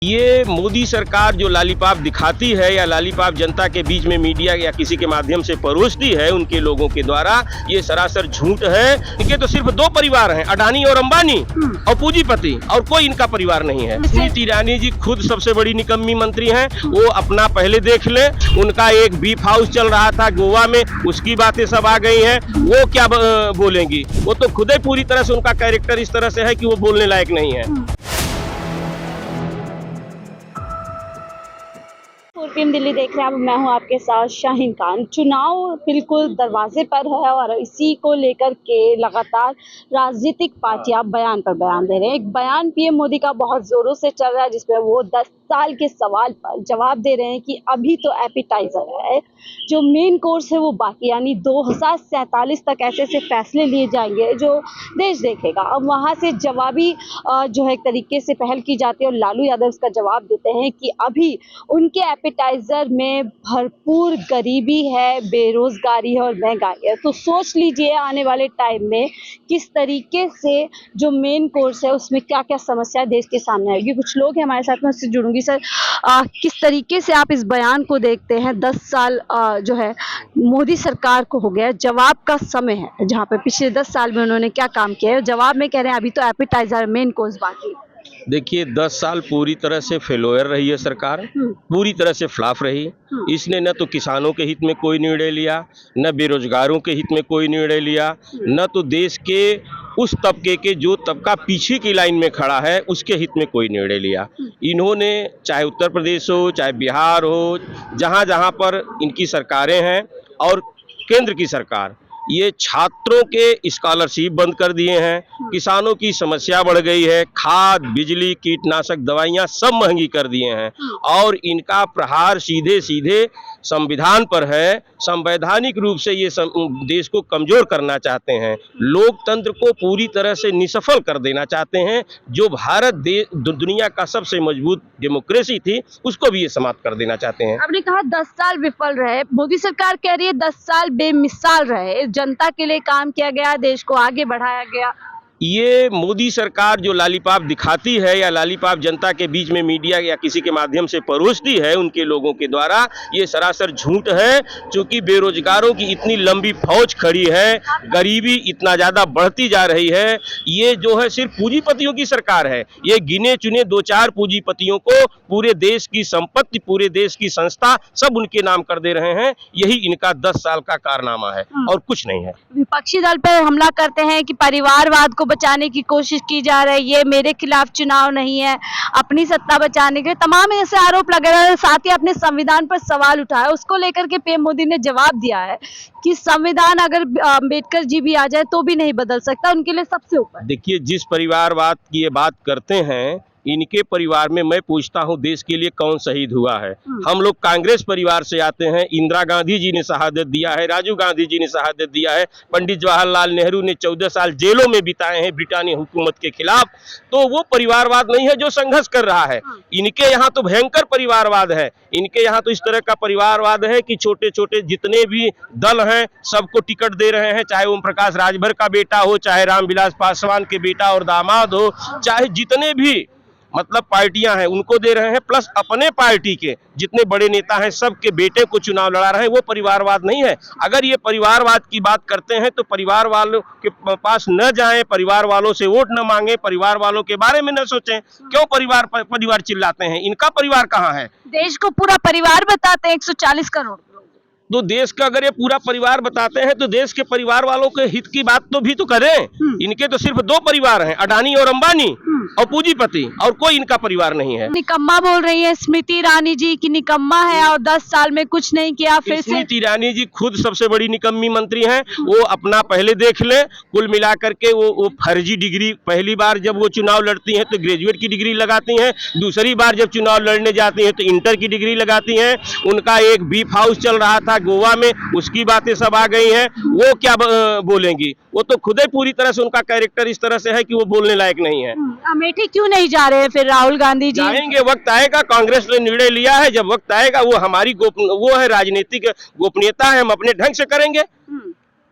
ये मोदी सरकार जो लॉलीपॉप दिखाती है या लॉलीपॉप जनता के बीच में मीडिया या किसी के माध्यम से परोसती है उनके लोगों के द्वारा, ये सरासर झूठ है। इनके तो सिर्फ दो परिवार हैं, अडानी और अंबानी और पूंजीपति, और कोई इनका परिवार नहीं है। स्मृति ईरानी जी खुद सबसे बड़ी निकम्मी मंत्री हैं। वो अपना पहले देख ले। उनका एक बीफ हाउस चल रहा था गोवा में, उसकी बातें सब आ गई हैं। वो क्या बोलेंगी? वो तो खुद ही पूरी तरह से उनका कैरेक्टर इस तरह से है कि वो बोलने लायक नहीं है। पीएम दिल्ली देख रहे हैं आप, मैं हूं आपके साथ शाहीन खान। चुनाव बिल्कुल दरवाजे पर है और इसी को लेकर के लगातार राजनीतिक पार्टियां बयान पर बयान दे रहे हैं। एक बयान पीएम मोदी का बहुत जोरों से चल रहा है जिसमें वो 10 साल के सवाल पर जवाब दे रहे हैं कि अभी तो एपिटाइजर है, जो मेन कोर्स है वो बाकी, यानी 2047 तक ऐसे ऐसे फैसले लिए जाएंगे जो देश देखेगा। अब वहाँ से जवाबी जो है एक तरीके से पहल की जाती है और लालू यादव इसका जवाब देते हैं कि अभी उनके एपिटाइजर में भरपूर गरीबी है, बेरोजगारी है और महंगाई है। तो सोच लीजिए आने वाले टाइम में किस तरीके से जो मेन कोर्स है उसमें क्या क्या समस्या देश के सामने आएगी। कुछ लोग हैं हमारे साथ में, उससे जुड़ूंगी। सर, किस तरीके से आप इस बयान को देखते हैं? 10 साल जो है मोदी सरकार को हो गया, जवाब का समय है, जहाँ पे पिछले 10 साल में उन्होंने क्या काम किया है। जवाब में कह रहे हैं अभी तो एपिटाइजर मेन कोर्स बाकी। देखिए, 10 साल पूरी तरह से फेलोयर रही है सरकार, पूरी तरह से फ्लॉप रही। इसने न तो किसानों के हित में कोई निर्णय लिया, न बेरोजगारों के हित में कोई निर्णय लिया, न तो देश के उस तबके के जो तबका पीछे की लाइन में खड़ा है उसके हित में कोई निर्णय लिया। इन्होंने चाहे उत्तर प्रदेश हो, चाहे बिहार हो, जहाँ जहाँ पर इनकी सरकारें हैं और केंद्र की सरकार, ये छात्रों के स्कॉलरशिप बंद कर दिए हैं। किसानों की समस्या बढ़ गई है। खाद, बिजली, कीटनाशक दवाइयाँ सब महंगी कर दिए हैं और इनका प्रहार सीधे सीधे संविधान पर है। संवैधानिक रूप से ये देश को कमजोर करना चाहते हैं, लोकतंत्र को पूरी तरह से निसफल कर देना चाहते हैं। जो भारत दुनिया का सबसे मजबूत डेमोक्रेसी थी उसको भी ये समाप्त कर देना चाहते हैं। आपने कहा 10 साल विफल रहे, मोदी सरकार कह रही है 10 साल बेमिसाल रहे, जनता के लिए काम किया गया, देश को आगे बढ़ाया गया। ये मोदी सरकार जो लॉलीपॉप दिखाती है या लॉलीपॉप जनता के बीच में मीडिया या किसी के माध्यम से परोसती है उनके लोगों के द्वारा, ये सरासर झूठ है। क्योंकि बेरोजगारों की इतनी लंबी फौज खड़ी है, गरीबी इतना ज़्यादा बढ़ती जा रही है। ये जो है सिर्फ पूंजीपतियों की सरकार है। ये गिने चुने 2-4 पूंजीपतियों को पूरे देश की संपत्ति, पूरे देश की संस्था सब उनके नाम कर दे रहे हैं। यही इनका 10 साल का कारनामा है और कुछ नहीं है। विपक्षी दल पर हमला करते हैं कि परिवारवाद को बचाने की कोशिश की जा रही है, ये मेरे खिलाफ चुनाव नहीं है, अपनी सत्ता बचाने के तमाम ऐसे आरोप लगे रहे। साथ ही अपने संविधान पर सवाल उठाया, उसको लेकर के पीएम मोदी ने जवाब दिया है कि संविधान अगर अम्बेडकर जी भी आ जाए तो भी नहीं बदल सकता, उनके लिए सबसे ऊपर। देखिए, जिस परिवारवाद की ये बात करते हैं, इनके परिवार में मैं पूछता हूं देश के लिए कौन शहीद हुआ है? हम लोग कांग्रेस परिवार से आते हैं। इंदिरा गांधी जी ने शहादत दिया है, राजीव गांधी जी ने शहादत दिया है, पंडित जवाहरलाल नेहरू ने 14 साल जेलों में बिताए हैं ब्रिटानी हुकूमत के खिलाफ। तो वो परिवारवाद नहीं है जो संघर्ष कर रहा है। इनके यहाँ तो भयंकर परिवारवाद है। इनके यहाँ तो इस तरह का परिवारवाद है कि छोटे छोटे जितने भी दल हैं सबको टिकट दे रहे हैं, चाहे ओम प्रकाश राजभर का बेटा हो, चाहे रामविलास पासवान के बेटा और दामाद हो, चाहे जितने भी मतलब पार्टियां हैं उनको दे रहे हैं, प्लस अपने पार्टी के जितने बड़े नेता हैं सबके बेटे को चुनाव लड़ा रहे हैं। वो परिवारवाद नहीं है। अगर ये परिवारवाद की बात करते हैं तो परिवार वालों के पास न जाएं, परिवार वालों से वोट न मांगे, परिवार वालों के बारे में न सोचें। क्यों परिवार चिल्लाते हैं? इनका परिवार कहाँ है? देश को पूरा परिवार बताते हैं 140 करोड़। तो देश का अगर ये पूरा परिवार बताते हैं तो देश के परिवार वालों के हित की बात तो भी तो करें। इनके तो सिर्फ दो परिवार हैं, अडानी और अंबानी और पूंजीपति, और कोई इनका परिवार नहीं है। निकम्मा बोल रही है स्मृति ईरानी जी की निकम्मा है और 10 साल में कुछ नहीं किया। फिर स्मृति ईरानी जी खुद सबसे बड़ी निकम्मी मंत्री हैं। वो अपना पहले देख ले। कुल मिलाकर के वो फर्जी डिग्री, पहली बार जब वो चुनाव लड़ती हैं तो ग्रेजुएट की डिग्री लगाती हैं, दूसरी बार जब चुनाव लड़ने जाती हैं तो इंटर की डिग्री लगाती हैं। उनका एक बीफ हाउस चल रहा था गोवा में, उसकी बातें सब आ गई हैं। वो क्या बोलेंगी? वो तो खुद ही पूरी तरह से उनका कैरेक्टर इस तरह से है कि वो बोलने लायक नहीं है। अमेठी क्यों नहीं जा रहे हैं फिर राहुल गांधी जी? जाएंगे, वक्त आएगा। कांग्रेस ने निर्णय लिया है, जब वक्त आएगा वो हमारी वो है राजनीतिक गोपनीयता है, हम अपने ढंग से करेंगे,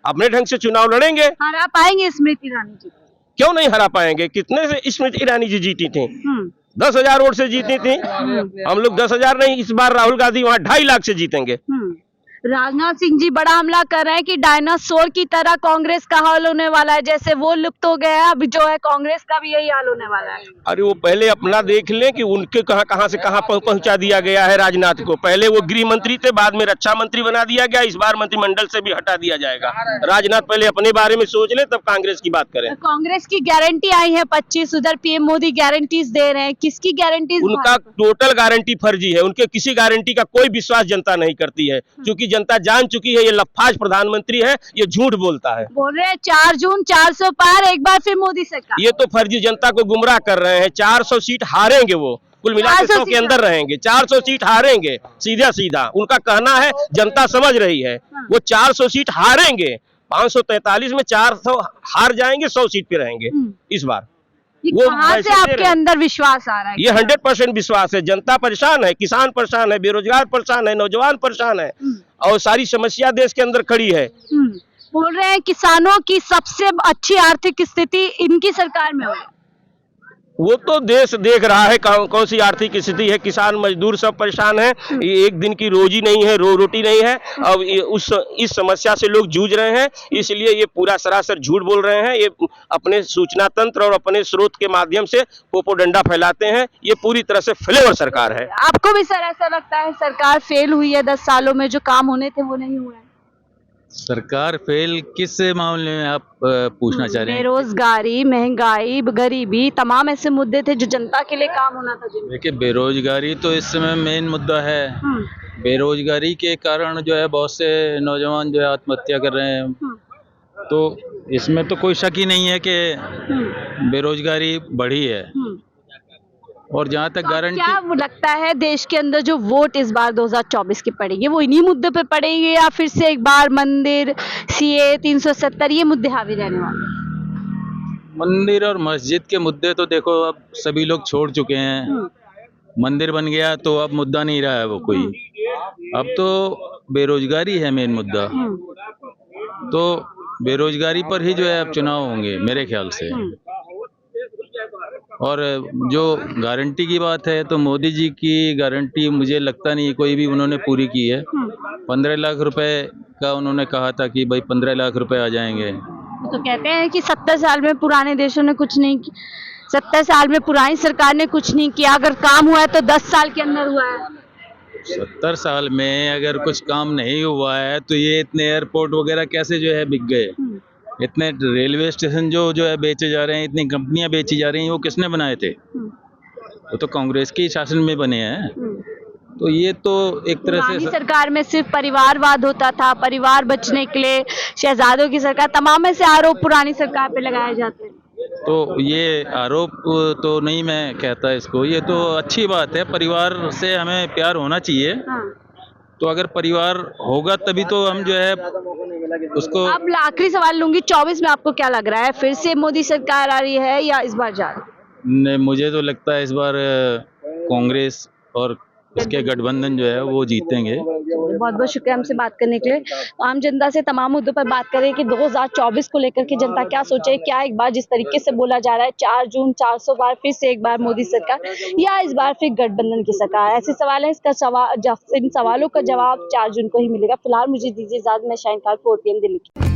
अपने ढंग से चुनाव लड़ेंगे। हरा पाएंगे स्मृति ईरानी जी? क्यों नहीं हरा पाएंगे? कितने से स्मृति ईरानी जी जीती थी? 10,000 वोट से जीती थी। हम लोग 10,000 नहीं, इस बार राहुल गांधी वहाँ 2.5 लाख से जीतेंगे। राजनाथ सिंह जी बड़ा हमला कर रहे हैं कि डायनासोर की तरह कांग्रेस का हाल होने वाला है, जैसे वो लुप्त हो गया है, अब जो है कांग्रेस का भी यही हाल होने वाला है। अरे वो पहले अपना देख लें कि उनके कहां से कहां पहुंचा दिया गया है राजनाथ को। पहले वो गृह मंत्री थे, बाद में रक्षा मंत्री बना दिया गया, इस बार मंत्रिमंडल से भी हटा दिया जाएगा। राजनाथ पहले अपने बारे में सोच ले, तब कांग्रेस की बात करें। कांग्रेस की गारंटी आई है 25, उधर पीएम मोदी गारंटीज दे रहे हैं, किसकी गारंटीज? उनका टोटल गारंटी फर्जी है। उनके किसी गारंटी का कोई विश्वास जनता नहीं करती है, क्योंकि जनता जान चुकी है ये लफाज प्रधानमंत्री है, ये झूठ बोलता है। बोल रहे हैं 4 जून 400 पार, एक बार फिर मोदी सरकार। ये तो फर्जी जनता को गुमराह कर रहे हैं। 400 सीट हारेंगे वो, कुल मिला के 100 के अंदर रहेंगे। 400 सीट हारेंगे, सीधा सीधा उनका कहना है, जनता समझ रही है। वो 400 सीट हारेंगे, 543 में 400 हार जाएंगे, 100 सीट पे रहेंगे इस बार। वो कहां से आपके अंदर विश्वास आ रहा है? ये 100% विश्वास है। जनता परेशान है, किसान परेशान है, बेरोजगार परेशान है, नौजवान परेशान है, और सारी समस्या देश के अंदर खड़ी है। बोल रहे हैं किसानों की सबसे अच्छी आर्थिक स्थिति इनकी सरकार में हो। वो तो देश देख रहा है कौन सी आर्थिक स्थिति है। किसान मजदूर सब परेशान है, ये एक दिन की रोजी नहीं है, रोटी नहीं है। अब इस समस्या से लोग जूझ रहे हैं, इसलिए ये पूरा सरासर झूठ बोल रहे हैं। ये अपने सूचना तंत्र और अपने स्रोत के माध्यम से पोपोडंडा फैलाते हैं। ये पूरी तरह से फ्लेवर सरकार है। आपको भी सर ऐसा लगता है सरकार फेल हुई है? 10 सालों में जो काम होने थे वो नहीं हुए हैं? सरकार फेल किस मामले में आप पूछना चाह रहे हैं? बेरोजगारी, महंगाई, गरीबी, तमाम ऐसे मुद्दे थे जो जनता के लिए काम होना था। देखिए, बेरोजगारी तो इस समय मेन मुद्दा है। बेरोजगारी के कारण जो है बहुत से नौजवान जो है आत्महत्या कर रहे हैं। तो इसमें तो कोई शक ही नहीं है कि बेरोजगारी बढ़ी है। और जहाँ तक गारंटी, क्या लगता है देश के अंदर जो वोट इस बार 2024 की पड़ेगी, वो इन्हीं मुद्दे पे पड़ेगी या फिर से एक बार मंदिर, सीए, 370 ये मुद्दे हावी रहने वाले? मंदिर और मस्जिद के मुद्दे तो देखो अब सभी लोग छोड़ चुके हैं। मंदिर बन गया तो अब मुद्दा नहीं रहा है वो कोई। अब तो बेरोजगारी है मेन मुद्दा। तो बेरोजगारी पर ही जो है अब चुनाव होंगे मेरे ख्याल से। और जो गारंटी की बात है, तो मोदी जी की गारंटी मुझे लगता नहीं कोई भी उन्होंने पूरी की है। 15 लाख रुपए का उन्होंने कहा था कि भाई 15 लाख रुपए आ जाएंगे। तो कहते हैं कि 70 साल में पुराने देशों ने कुछ नहीं किया, 70 साल में पुरानी सरकार ने कुछ नहीं किया। अगर काम हुआ है तो 10 साल के अंदर हुआ है। 70 साल में अगर कुछ काम नहीं हुआ है तो ये इतने एयरपोर्ट वगैरह कैसे जो है बिक गए? इतने रेलवे स्टेशन जो है बेचे जा रहे हैं, इतनी कंपनियां बेची जा रही हैं, वो किसने बनाए थे? वो तो कांग्रेस के शासन में बने हैं। तो ये तो एक तरह से सरकार में सिर्फ परिवारवाद होता था, परिवार बचने के लिए शहजादों की सरकार, तमाम ऐसे आरोप पुरानी सरकार पे लगाए जाते हैं। तो ये आरोप तो नहीं मैं कहता इसको, ये तो अच्छी बात है। परिवार से हमें प्यार होना चाहिए। तो अगर परिवार होगा तभी तो हम जो है उसको। अब आखिरी सवाल लूंगी, 24 में आपको क्या लग रहा है, फिर से मोदी सरकार आ रही है या इस बार जा रही है? मुझे तो लगता है इस बार कांग्रेस और इसके गठबंधन जो है वो जीतेंगे। बहुत बहुत शुक्रिया हमसे बात करने के लिए। आम जनता से तमाम मुद्दों पर बात करें कि 2024 को लेकर के जनता क्या सोचे, क्या एक बार जिस तरीके से बोला जा रहा है 4 जून 400 बार फिर से एक बार मोदी सरकार, या इस बार फिर गठबंधन की सरकार, ऐसे सवाल है। इन सवालों का जवाब 4 जून को ही मिलेगा। फिलहाल मुझे दीजिए इजाजत, मैं शाहीन खान, 4 PM दिल्ली।